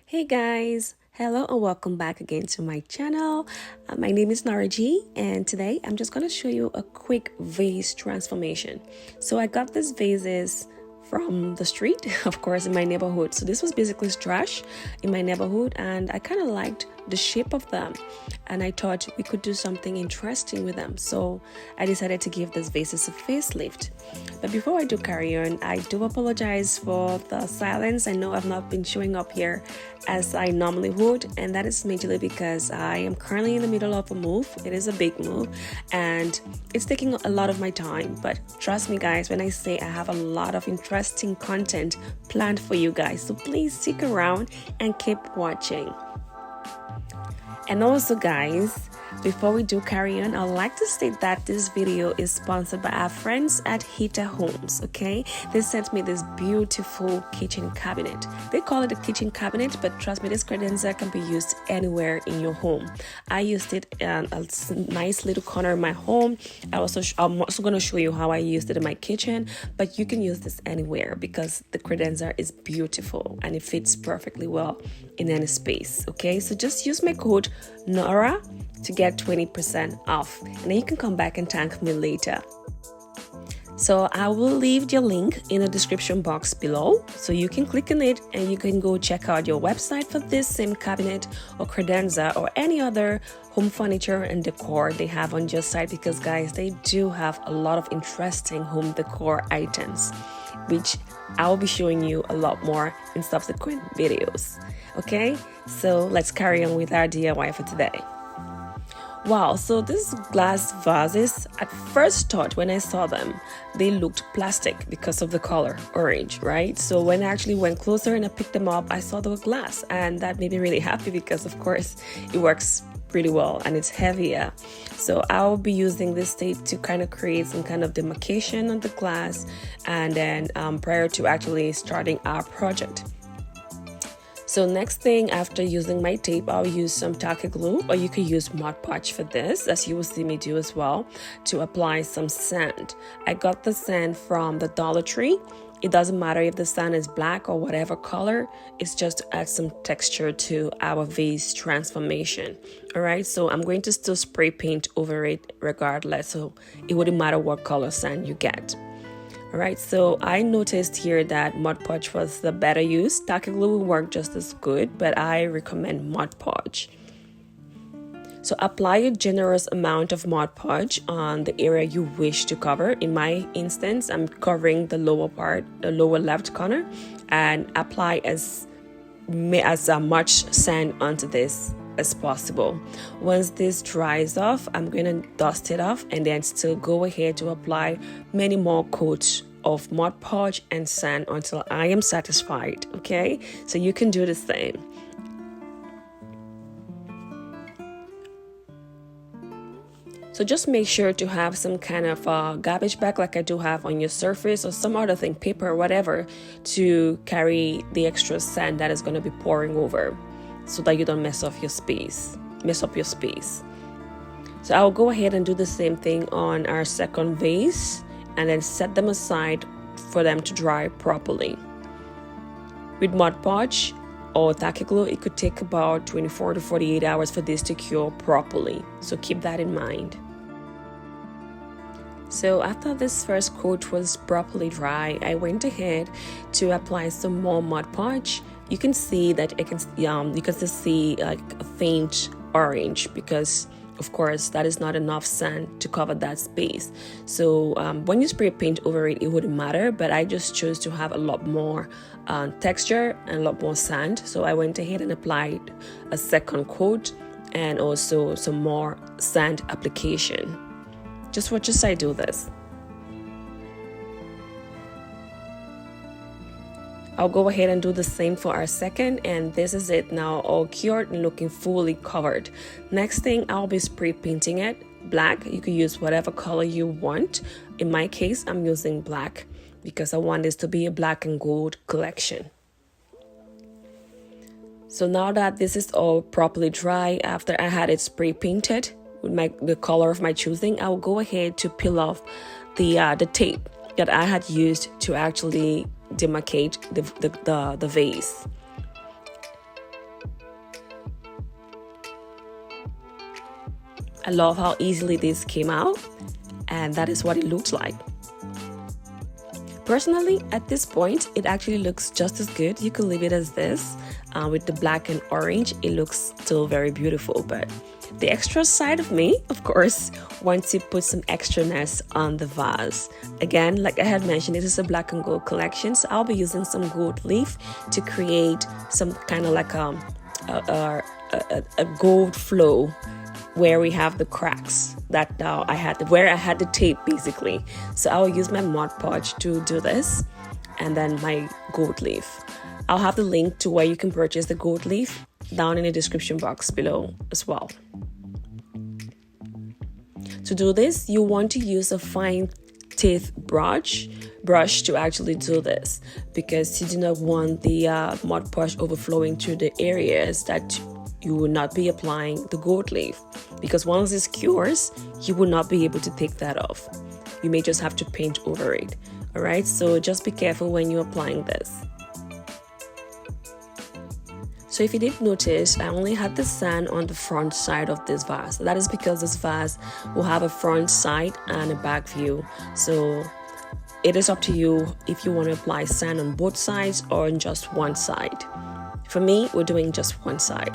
Hey guys, hello and welcome back again to my channel. My name is Nara G, and today I'm just going to show you a quick vase transformation. So I got these vases from the street, of course, in my neighborhood. So this was basically trash in my neighborhood, and I kind of liked the shape of them, and I thought we could do something interesting with them. So I decided to give these vases a facelift. But before I do carry on, I do apologize for the silence. I know I've not been showing up here as I normally would, and that is majorly because I am currently in the middle of a move. It is a big move and it's taking a lot of my time, but trust me guys when I say I have a lot of interesting content planned for you guys, so please stick around and keep watching. And also guys, before we do carry on, I'd like to state that this video is sponsored by our friends at Hita Homes, okay? They sent me this beautiful kitchen cabinet. They call it a kitchen cabinet, but trust me, this credenza can be used anywhere in your home. I used it in a nice little corner of my home. I'm also going to show you how I used it in my kitchen, but you can use this anywhere because the credenza is beautiful and it fits perfectly well in any space, okay? So just use my code NORA to get 20% off, and then you can come back and thank me later. So I will leave the link in the description box below, so you can click on it and you can go check out your website for this same cabinet or credenza or any other home furniture and decor they have on your site, because guys, they do have a lot of interesting home decor items, which I'll be showing you a lot more in subsequent videos. Okay, so let's carry on with our DIY for today. Wow, so these glass vases, at first thought when I saw them, they looked plastic because of the color orange, right? So when I actually went closer and I picked them up, I saw they were glass, and that made me really happy because of course it works pretty well and it's heavier. So I'll be using this tape to kind of create some kind of demarcation on the glass, and then prior to actually starting our project. So next thing, after using my tape, I'll use some tacky glue, or you could use Mod Podge for this, as you will see me do as well, to apply some sand. I got the sand from the Dollar Tree. It doesn't matter if the sand is black or whatever color, it's just to add some texture to our vase transformation. All right, so I'm going to still spray paint over it regardless, so it wouldn't matter what color sand you get. All right, so I noticed here that Mod Podge was the better use. Tacky glue will work just as good, but I recommend Mod Podge. So apply a generous amount of Mod Podge on the area you wish to cover. In my instance, I'm covering the lower part, the lower left corner, and apply as much sand onto this as possible. Once this dries off, I'm going to dust it off and then still go ahead to apply many more coats of Mod Podge and sand until I am satisfied. Okay, so you can do the same. So just make sure to have some kind of garbage bag like I do have on your surface, or some other thing, paper or whatever, to carry the extra sand that is going to be pouring over, so that you don't mess up your space. So I'll go ahead and do the same thing on our second vase, and then set them aside for them to dry properly. With Mod Podge or tacky glue, it could take about 24 to 48 hours for this to cure properly, so keep that in mind. So after this first coat was properly dry, I went ahead to apply some more Mod Podge. You can see that you can just see like a faint orange, because of course that is not enough sand to cover that space. So when you spray paint over it, it wouldn't matter, but I just chose to have a lot more texture and a lot more sand. So I went ahead and applied a second coat and also some more sand application. Just watch as I do this. I'll go ahead and do the same for our second, and this is it now, all cured and looking fully covered. Next thing, I'll be spray painting it black. You can use whatever color you want. In my case, I'm using black because I want this to be a black and gold collection. So now that this is all properly dry, after I had it spray painted with the color of my choosing, I'll go ahead to peel off the tape that I had used to actually demarcate the vase. I love how easily this came out, and that is what it looks like. Personally, at this point, it actually looks just as good. You could leave it as this with the black and orange. It looks still very beautiful, but the extra side of me, of course, wants to put some extraness on the vase. Again, like I had mentioned, this is a black and gold collection, so I'll be using some gold leaf to create some kind of like a gold flow where we have the cracks that I had the tape basically. So I will use my Mod Podge to do this, and then my gold leaf. I'll have the link to where you can purchase the gold leaf down in the description box below as well. To do this, you want to use a fine teeth brush to actually do this, because you do not want the Mod Podge overflowing to the areas that you will not be applying the gold leaf, because once this cures, you will not be able to take that off. You may just have to paint over it. All right, so just be careful when you're applying this. So if you did notice, I only had the sand on the front side of this vase. That is because this vase will have a front side and a back view. So it is up to you if you want to apply sand on both sides or on just one side. For me, we're doing just one side.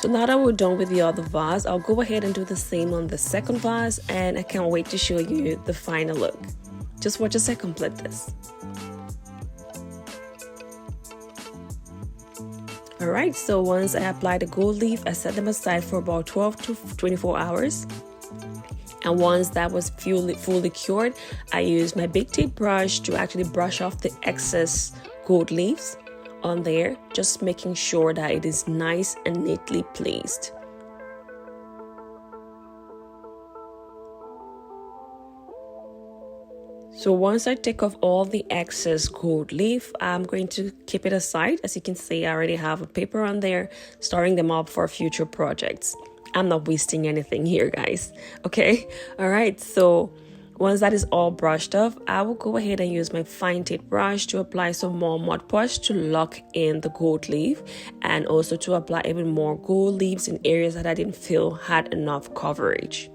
So now that we're done with the other vase, I'll go ahead and do the same on the second vase, and I can't wait to show you the final look. Just watch as I complete this. Alright, so once I apply the gold leaf, I set them aside for about 12 to 24 hours. And once that was fully cured, I used my big tape brush to actually brush off the excess gold leaves on there, just making sure that it is nice and neatly placed. So once I take off all the excess gold leaf, I'm going to keep it aside. As you can see, I already have a paper on there, storing them up for future projects. I'm not wasting anything here, guys. Okay, all right, so once that is all brushed off, I will go ahead and use my fine tip brush to apply some more Mod Podge to lock in the gold leaf, and also to apply even more gold leaves in areas that I didn't feel had enough coverage.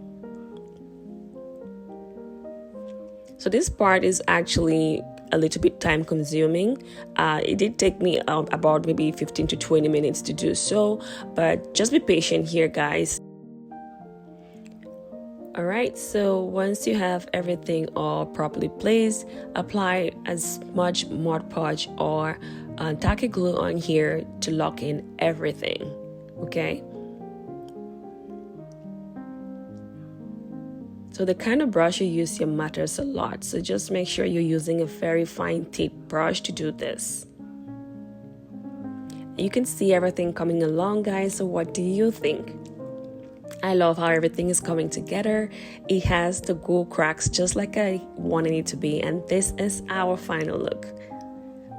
So this part is actually a little bit time consuming. It did take me about maybe 15 to 20 minutes to do so, but just be patient here, guys. All right, so once you have everything all properly placed, apply as much Mod Podge or tacky glue on here to lock in everything, okay? So the kind of brush you use here matters a lot, so just make sure you're using a very fine tip brush to do this. You can see everything coming along, guys, so what do you think? I love how everything is coming together. It has the gold cracks just like I wanted it to be, and this is our final look.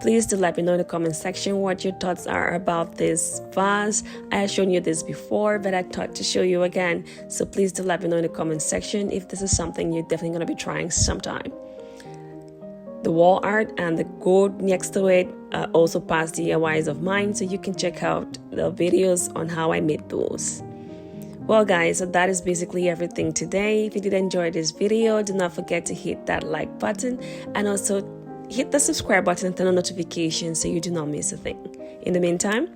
Please do let me know in the comment section what your thoughts are about this vase. I have shown you this before, but I thought to show you again. So please do let me know in the comment section if this is something you're definitely going to be trying sometime. The wall art and the gold next to it also past DIYs of mine, so you can check out the videos on how I made those. Well guys, so that is basically everything today. If you did enjoy this video, do not forget to hit that like button, and also hit the subscribe button and turn on notifications so you do not miss a thing. In the meantime,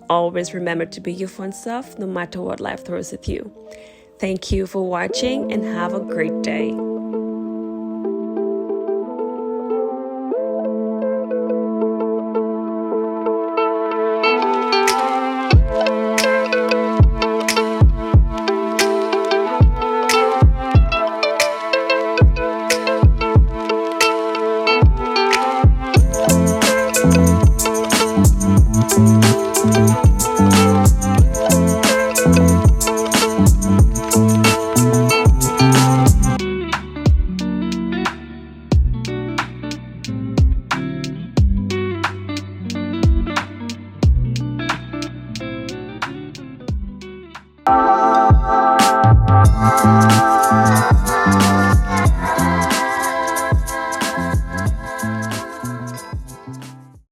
always remember to be your fun self no matter what life throws at you. Thank you for watching and have a great day.